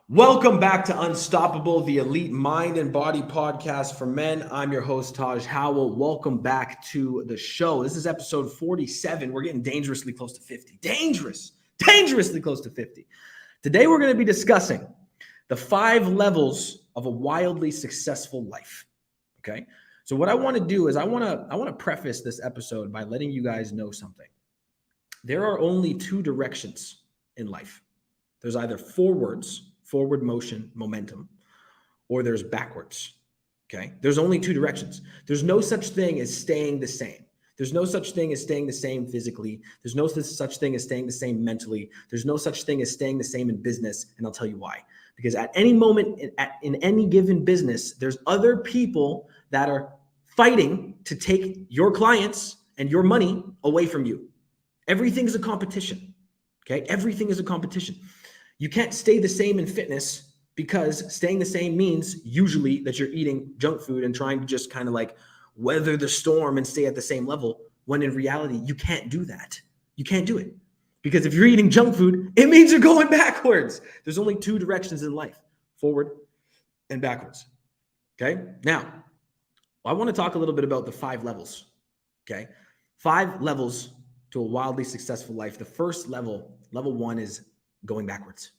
Welcome back to Unstoppable, the elite mind and body podcast for men. I'm your host, Taj Howell. Welcome back to the show. This is episode 47. We're getting dangerously close to 50. Dangerously close to 50. Today, we're going to be discussing the 5 levels of a wildly successful life. Okay. So what I want to do is I want to preface this episode by letting you guys know something. There are only 2 directions in life. There's either forward motion, momentum, or there's backwards. Okay. There's only 2 directions. There's no such thing as staying the same. There's no such thing as staying the same physically. There's no such thing as staying the same mentally. There's no such thing as staying the same in business. And I'll tell you why. Because at any moment in any given business, there's other people that are fighting to take your clients and your money away from you. Everything's a competition. Okay. Everything is a competition. You can't stay the same in fitness because staying the same means usually that you're eating junk food and trying to just kind of like weather the storm and stay at the same level, when in reality, you can't do that. You can't do it. Because if you're eating junk food, it means you're going backwards. There's only 2 directions in life, forward and backwards. Okay. Now, I want to talk a little bit about the 5 levels. Okay. 5 levels to a wildly successful life. The first level 1 is going backwards.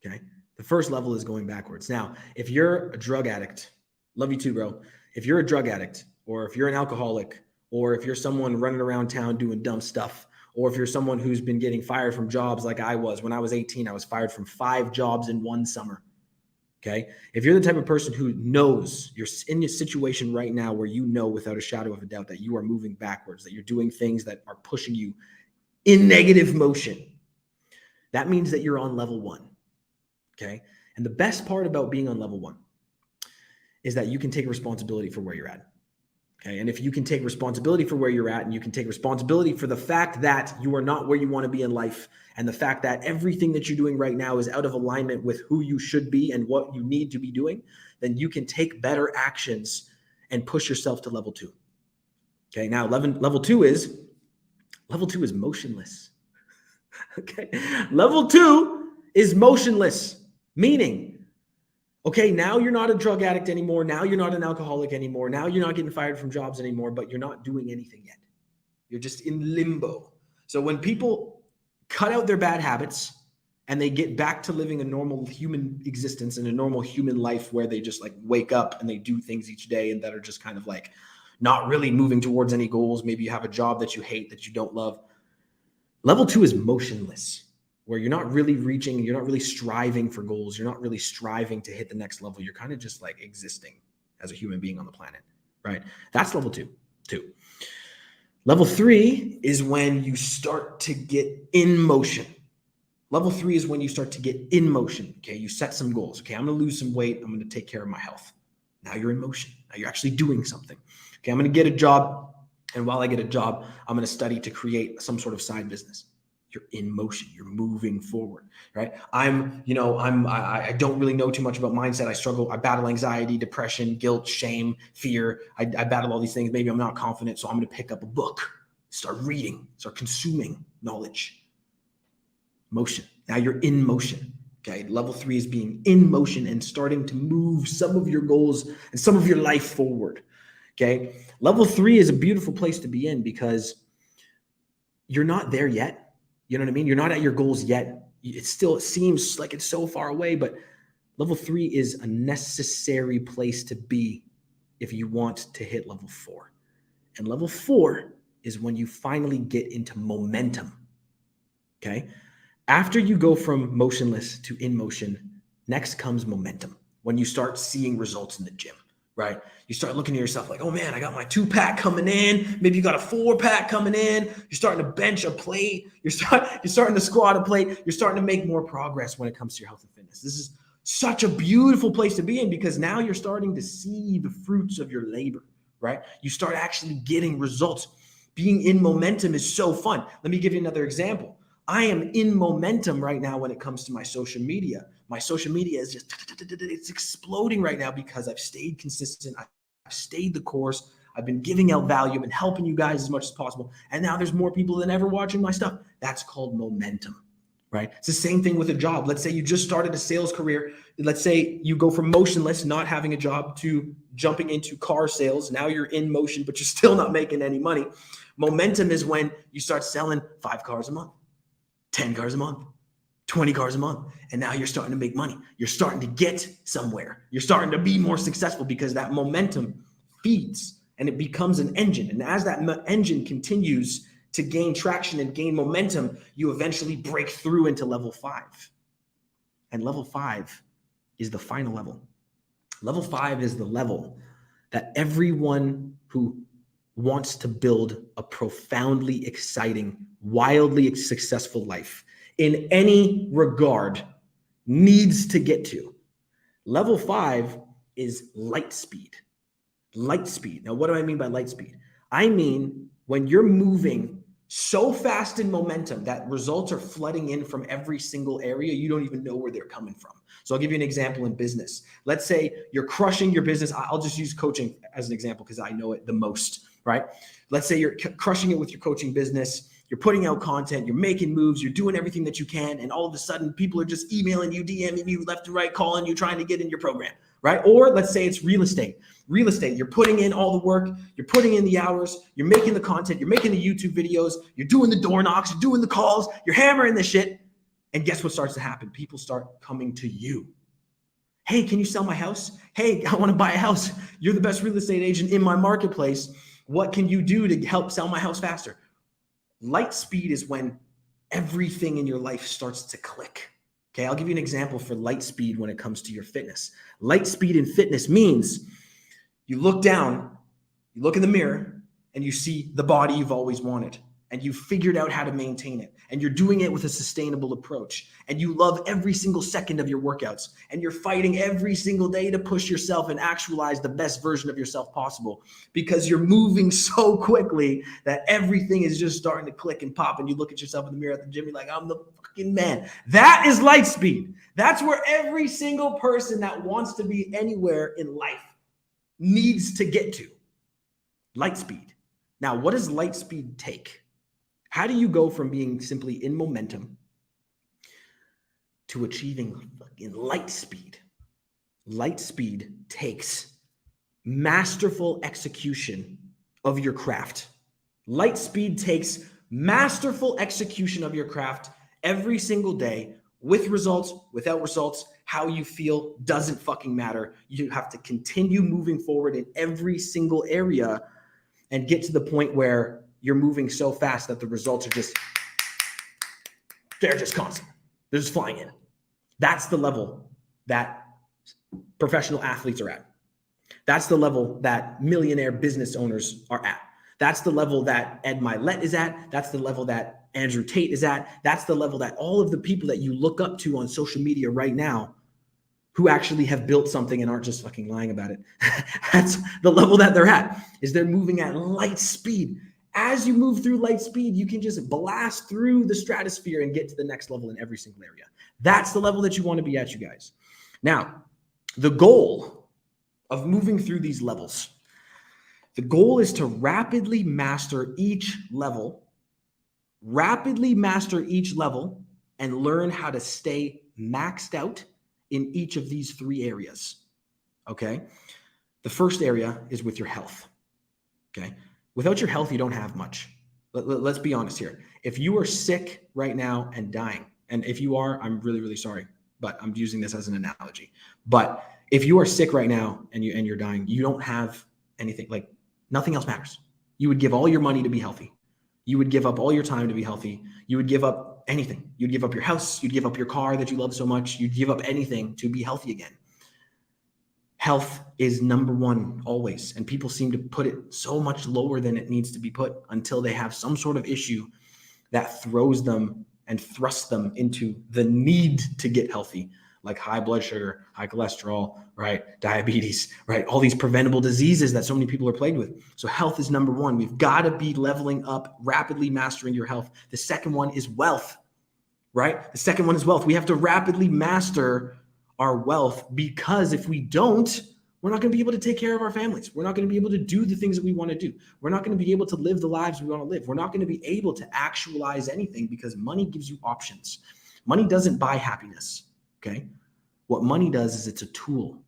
Okay. The first level is going backwards. Now, if you're a drug addict, love you too, bro. If you're a drug addict, or if you're an alcoholic, or if you're someone running around town doing dumb stuff, or if you're someone who's been getting fired from jobs like I was when I was 18, I was fired from 5 jobs in 1 summer. Okay. If you're the type of person who knows you're in a situation right now where you know without a shadow of a doubt that you are moving backwards, that you're doing things that are pushing you in negative motion, that means that you're on level 1. Okay. And the best part about being on level 1 is that you can take responsibility for where you're at. Okay. And if you can take responsibility for where you're at, and you can take responsibility for the fact that you are not where you want to be in life, and the fact that everything that you're doing right now is out of alignment with who you should be and what you need to be doing, then you can take better actions and push yourself to level 2. Okay. Now, level 2 is motionless. Okay. Level 2 is motionless, meaning, okay, now you're not a drug addict anymore. Now you're not an alcoholic anymore. Now you're not getting fired from jobs anymore, but you're not doing anything yet. You're just in limbo. So when people cut out their bad habits and they get back to living a normal human existence and a normal human life where they just like wake up and they do things each day and that are just kind of like not really moving towards any goals. Maybe you have a job that you hate, that you don't love. Level 2 is motionless, where you're not really reaching, you're not really striving for goals. You're not really striving to hit the next level. You're kind of just like existing as a human being on the planet, right? That's level 2. Level 3 is when you start to get in motion. Level 3 is when you start to get in motion. Okay. You set some goals. Okay. I'm going to lose some weight. I'm going to take care of my health. Now you're in motion. Now you're actually doing something. Okay. I'm going to get a job. And while I get a job, I'm going to study to create some sort of side business. You're in motion. You're moving forward, right? I don't really know too much about mindset. I struggle. I battle anxiety, depression, guilt, shame, fear. I battle all these things. Maybe I'm not confident. So I'm going to pick up a book, start reading, start consuming knowledge. Motion. Now you're in motion. Okay. Level 3 is being in motion and starting to move some of your goals and some of your life forward. Okay. Level 3 is a beautiful place to be in because you're not there yet. You know what I mean? You're not at your goals yet. It seems like it's so far away, but level 3 is a necessary place to be if you want to hit level 4. And level 4 is when you finally get into momentum. Okay. After you go from motionless to in motion, next comes momentum. When you start seeing results in the gym. Right? You start looking at yourself like, oh man, I got my 2-pack coming in. Maybe you got a 4-pack coming in. You're starting to bench a plate. You're starting to squat a plate. You're starting to make more progress when it comes to your health and fitness. This is such a beautiful place to be in because now you're starting to see the fruits of your labor, right? You start actually getting results. Being in momentum is so fun. Let me give you another example. I am in momentum right now when it comes to my social media. My social media is just, it's exploding right now because I've stayed consistent. I've stayed the course. I've been giving out value. I've been helping you guys as much as possible. And now there's more people than ever watching my stuff. That's called momentum. right? It's the same thing with a job. Let's say you just started a sales career. Let's say you go from motionless, not having a job, to jumping into car sales. Now you're in motion, but you're still not making any money. Momentum is when you start selling 5 cars a month, 10 cars a month, 20 cars a month. And now you're starting to make money. You're starting to get somewhere. You're starting to be more successful because that momentum feeds and it becomes an engine. And as that engine continues to gain traction and gain momentum, you eventually break through into level 5. And level 5 is the final level. Level 5 is the level that everyone who wants to build a profoundly exciting, wildly successful life in any regard needs to get to. Level 5 is light speed. Light speed. Now, what do I mean by light speed? I mean when you're moving so fast in momentum that results are flooding in from every single area, you don't even know where they're coming from. So I'll give you an example in business. Let's say you're crushing your business. I'll just use coaching as an example because I know it the most, right? Let's say you're crushing it with your coaching business. You're putting out content, you're making moves, you're doing everything that you can, and all of a sudden people are just emailing you, DMing you left and right, calling you, trying to get in your program, right? Or let's say it's real estate. Real estate, you're putting in all the work, you're putting in the hours, you're making the content, you're making the YouTube videos, you're doing the door knocks, you're doing the calls, you're hammering the shit, and guess what starts to happen? People start coming to you. Hey, can you sell my house? Hey, I want to buy a house. You're the best real estate agent in my marketplace. What can you do to help sell my house faster? Light speed is when everything in your life starts to click. Okay, I'll give you an example for light speed when it comes to your fitness. Light speed in fitness means you look down, you look in the mirror, and you see the body you've always wanted, and you figured out how to maintain it, and you're doing it with a sustainable approach, and you love every single second of your workouts, and you're fighting every single day to push yourself and actualize the best version of yourself possible because you're moving so quickly that everything is just starting to click and pop, and you look at yourself in the mirror at the gym, you're like, I'm the fucking man. That is light speed. That's where every single person that wants to be anywhere in life needs to get to. Light speed. Now, what does light speed take? How do you go from being simply in momentum to achieving fucking light speed? Light speed takes masterful execution of your craft. Light speed takes masterful execution of your craft every single day, with results, without results. How you feel doesn't fucking matter. You have to continue moving forward in every single area and get to the point where you're moving so fast that the results are they're just constant. They're just flying in. That's the level that professional athletes are at. That's the level that millionaire business owners are at. That's the level that Ed Mylett is at. That's the level that Andrew Tate is at. That's the level that all of the people that you look up to on social media right now who actually have built something and aren't just fucking lying about it. That's the level that they're at, is they're moving at light speed. As you move through light speed, you can just blast through the stratosphere and get to the next level in every single area. That's the level that you want to be at, you guys. Now, the goal of moving through these levels, the goal is to rapidly master each level, and learn how to stay maxed out in each of these 3 areas. Okay. The first area is with your health. Okay. Without your health, you don't have much. Let's be honest here. If you are sick right now and dying, and if you are, I'm really, really sorry, but I'm using this as an analogy. But if you are sick right now and you're dying, you don't have anything, like nothing else matters. You would give all your money to be healthy. You would give up all your time to be healthy. You would give up anything. You'd give up your house. You'd give up your car that you love so much. You'd give up anything to be healthy again. Health is number one always. And people seem to put it so much lower than it needs to be put until they have some sort of issue that throws them and thrusts them into the need to get healthy, like high blood sugar, high cholesterol, right? Diabetes, right? All these preventable diseases that so many people are plagued with. So health is number one. We've got to be leveling up, rapidly mastering your health. The second one is wealth, right? The second one is wealth. We have to rapidly master our wealth, because if we don't, we're not going to be able to take care of our families. We're not going to be able to do the things that we want to do. We're not going to be able to live the lives we want to live. We're not going to be able to actualize anything because money gives you options. Money doesn't buy happiness, okay? What money does is it's a tool.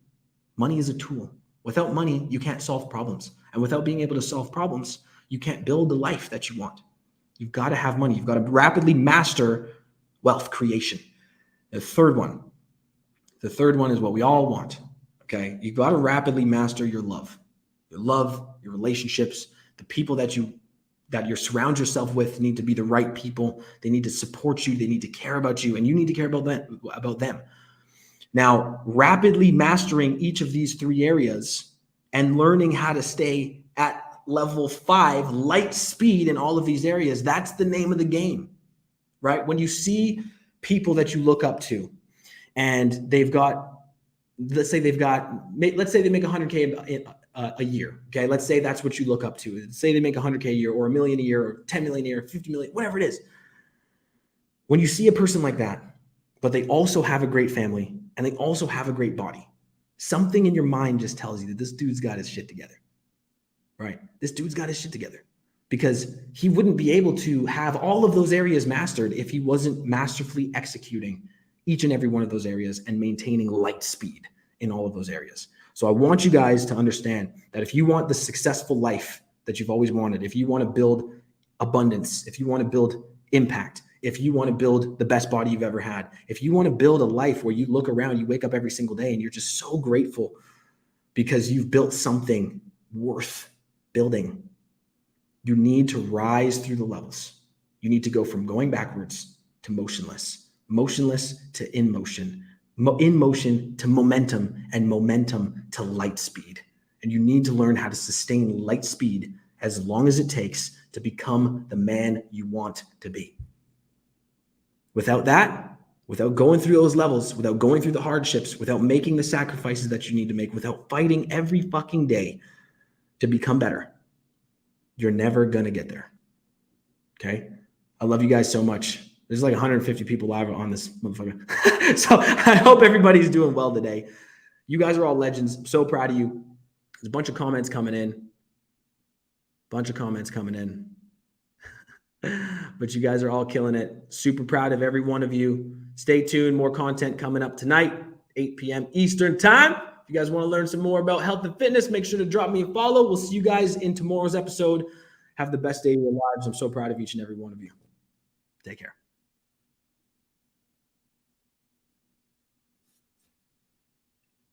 Money is a tool. Without money, you can't solve problems. And without being able to solve problems, you can't build the life that you want. You've got to have money. You've got to rapidly master wealth creation. The third one is what we all want, okay? You've got to rapidly master your love, your relationships, the people that you surround yourself with need to be the right people. They need to support you. They need to care about you, and you need to care about them. Now, rapidly mastering each of these three areas and learning how to stay at level 5, light speed in all of these areas, that's the name of the game, right? When you see people that you look up to and they've got, let's say they make 100K a year, okay? Let's say that's what you look up to. Say they make 100K a year or $1 million a year or 10 million a year, 50 million, whatever it is. When you see a person like that, but they also have a great family and they also have a great body, something in your mind just tells you that this dude's got his shit together, right? This dude's got his shit together, because he wouldn't be able to have all of those areas mastered if he wasn't masterfully executing each and every one of those areas and maintaining light speed in all of those areas. So I want you guys to understand that if you want the successful life that you've always wanted, if you want to build abundance, if you want to build impact, if you want to build the best body you've ever had, if you want to build a life where you look around, you wake up every single day and you're just so grateful because you've built something worth building, you need to rise through the levels. You need to go from going backwards to motionless, motionless to in motion to momentum, and momentum to light speed. And you need to learn how to sustain light speed as long as it takes to become the man you want to be. Without that, without going through those levels, without going through the hardships, without making the sacrifices that you need to make, without fighting every fucking day to become better, you're never going to get there. Okay? I love you guys so much. There's like 150 people live on this motherfucker. So I hope everybody's doing well today. You guys are all legends. I'm so proud of you. There's a bunch of comments coming in. But you guys are all killing it. Super proud of every one of you. Stay tuned. More content coming up tonight, 8 p.m. Eastern time. If you guys want to learn some more about health and fitness, make sure to drop me a follow. We'll see you guys in tomorrow's episode. Have the best day of your lives. I'm so proud of each and every one of you. Take care.